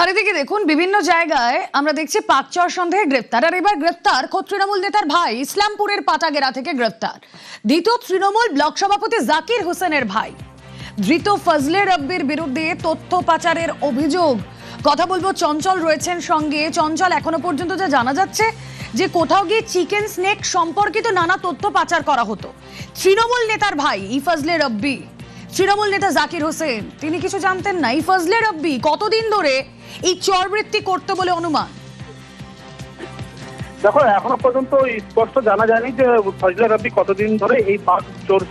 আর এদিকে দেখুন বিভিন্ন জায়গায় আমরা দেখছি পাকচর সন্দেহে গ্রেফতার। আর এবার গ্রেফতার খোদ তৃণমূল নেতার ভাই, ইসলামপুরের পাটাগেরা থেকে গ্রেফতার ধৃত তৃণমূল ব্লক সভাপতি জাকির হোসেনের ভাই। ধৃত ফজলে রব্বির বিরুদ্ধে তথ্য পাচারের অভিযোগ। কথা বলবো, চঞ্চল রয়েছেন সঙ্গে। চঞ্চল, এখনো পর্যন্ত যা জানা যাচ্ছে যে কোথাও গিয়ে চিকেন স্নেক সম্পর্কিত নানা তথ্য পাচার করা হতো। তৃণমূল নেতার ভাই ই ফজলে রব্বি, তৃণমূল নেতা জাকির হোসেন, তিনি কিছু জানতেন না। এই ফজলে রব্বি কতদিন ধরে এই চরবৃত্তি করতে বলে অনুমান? দেখো, এখনো পর্যন্ত স্পষ্ট জানা যায়নি যে ফজলে রব্বি কতদিন ধরে এই পাক চোর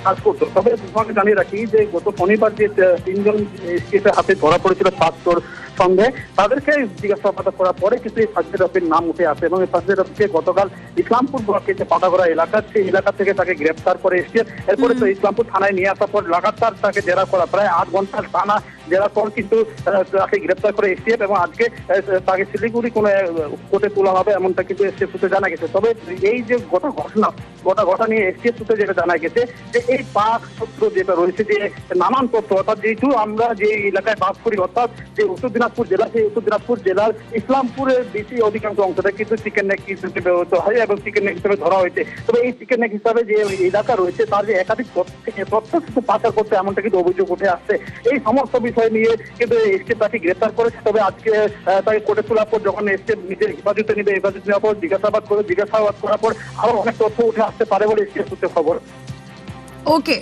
কাজ করতো। তবে তোমাকে জানিয়ে রাখি যে গত শনিবার যে তিনজন এসটিএফের হাতে ধরা পড়েছিল পাক চোর সন্দেহে, তাদেরকে জিজ্ঞাসাবাদ করার পরে কিন্তু এই ফজলে রব্বির নাম উঠে আসে এবং এই ফজলে রব্বিকে গতকাল ইসলামপুর ব্লকের যে পাটাগড়া এলাকা, সেই এলাকা থেকে তাকে গ্রেপ্তার করে এসটিএফ। এরপরে তো ইসলামপুর থানায় নিয়ে আসার পর লাগাতার তাকে জেরা করা, প্রায় 8 ঘন্টার টানা জেরার পর কিন্তু তাকে গ্রেপ্তার করে এসটিএফ এবং আজকে তাকে শিলিগুড়ি কোনো কোর্টে তোলা হবে এমনটা কিন্তু এসটিএফ সূত্রে জানা গেছে। তবে এই যে গোটা ঘটনা নিয়ে এসটিএফ সূত্রে যেটা জানা গেছে যে এই পাক সূত্র যেটা রয়েছে, যে নানান তথ্য, অর্থাৎ যেহেতু আমরা যে এলাকায় বাস করি, অর্থাৎ যে উত্তর দিনাজপুর জেলা, সেই উত্তর দিনাজপুর জেলার ইসলামপুরের বেশি অধিকাংশ অংশটা কিন্তু চিকেন নেক হিসেবে ব্যবহৃত হয় এবং চিকেন নেক হিসেবে ধরা হয়েছে। তবে এই চিকেন নেক হিসাবে যে এলাকা রয়েছে তার যে একাধিক তথ্য কিন্তু পাচার করতে এমনটা কিন্তু অভিযোগ উঠে আসছে। এই সমস্ত বিষয় নিয়ে কিন্তু এসটিএফ তাকে গ্রেপ্তার করেছে। তবে আজকে তাকে কোর্টে তোলার পর যখন এসটিএফ নিজের হেফাজতে নেবে, হেফাজতে নেওয়ার পর জিজ্ঞাসাবাদ করার পর আরো অনেক তথ্য উঠে আসতে পারে বলে এসটিএফ সূত্রে খবর। ওকে,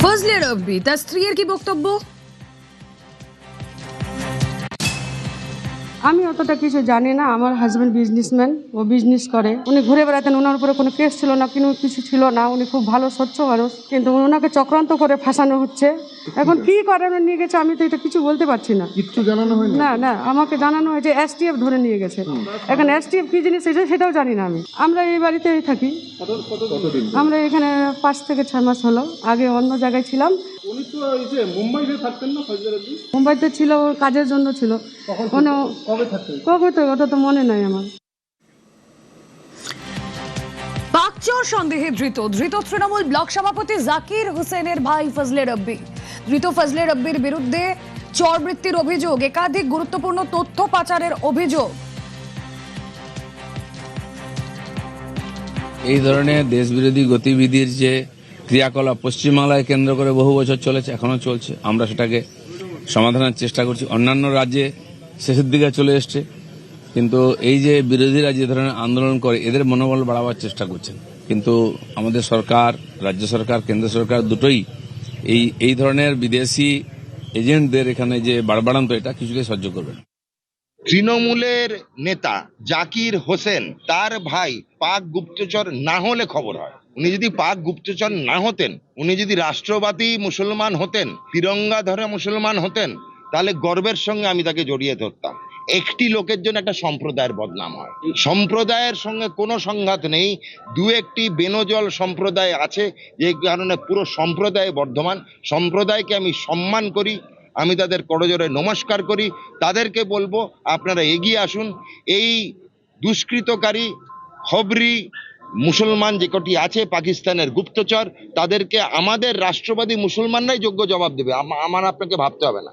ফজলে রব্বি, তার স্ত্রীর কি বক্তব্য? আমি অতটা কিছু জানি না। আমার হাজব্যান্ড বিজনেসম্যান, ও বিজনেস করে, উনি ঘুরে বেড়াতেন, ওনার উপরে কোনো কেস ছিল না, কিন্তু কিছু ছিল না, উনি খুব ভালো স্বচ্ছ মানুষ, কিন্তু ওনাকে চক্রান্ত করে ফাঁসানো হচ্ছে। এখন কি কারণে নিয়ে গেছে আমি তো এটা কিছু বলতে পারছি না। কিছু জানানো হয়নি? না না, আমাকে জানানো হয়েছে এসটিএফ ধরে নিয়ে গেছে। এখন এসটিএফ কি জিনিস এসে সেটাও জানি না আমি। আমরা এই বাড়িতেই থাকি, আমরা এখানে 5 থেকে 6 মাস হলো। আগে অন্য জায়গায় ছিলাম। উনি তো মুম্বাইতে থাকতেন না ফজলে রব্বি? মুম্বাইতে ছিল, ওর কাজের জন্য ছিল। কবে থাকতেন? কবে তো ওটা তো মনে নাই আমার। পাকচর সন্দেহে ধৃত তৃণমূল ব্লক সভাপতি জাকির হোসেনের ভাই ফজলে রব্বি। ধৃত ফজলে রব্বির বিরুদ্ধে চরবৃত্তির অভিযোগ, একাধিক গুরুত্বপূর্ণ তথ্য পাচারের অভিযোগ। এই ধরনের দেশবিরোধী গতিবিধির যে ক্রিয়াকলাপ পশ্চিমবাংলায় কেন্দ্র করে বহু বছর চলেছে, এখনো চলছে। আমরা সেটাকে সমাধানের চেষ্টা করছি। অন্যান্য রাজ্যে শেষের দিকে চলে এসছে, কিন্তু এই যে বিরোধীরা যে ধরনের আন্দোলন করে, এদের মনোবল বাড়াবার চেষ্টা করছেন। কিন্তু আমাদের সরকার, রাজ্য সরকার, কেন্দ্র সরকার দুটোই এই ধরনের বিদেশি এজেন্টদের এখানে যে বাড়বাড়ান্ত, এটা কিছুতেই সহ্য করবে না। তৃণমূলের নেতা জাকির হোসেন, তার ভাই পাক গুপ্তচর না হলে খবর হয়। উনি যদি পাক গুপ্তচর না হতেন, উনি যদি রাষ্ট্রবাদী মুসলমান হতেন, তিরঙ্গা ধরে মুসলমান হতেন, তাহলে গর্বের সঙ্গে আমি তাকে জড়িয়ে ধরতাম। একটি লোকের জন্য একটা সম্প্রদায়ের বদনাম হয়। সম্প্রদায়ের সঙ্গে কোনো সংঘাত নেই, দু একটি বেনজল সম্প্রদায় আছে, যে কারণে পুরো সম্প্রদায় বর্ধমান। সম্প্রদায়কে আমি সম্মান করি, আমি তাদের করজোড়ে নমস্কার করি। তাদেরকে বলবো, আপনারা এগিয়ে আসুন। এই দুষ্কৃতকারী খবরি মুসলমান যে কটি আছে, পাকিস্তানের গুপ্তচর, তাদেরকে আমাদের রাষ্ট্রবাদী মুসলমানরাই যোগ্য জবাব দেবে। আমার আপনাকে ভাবতে হবে না।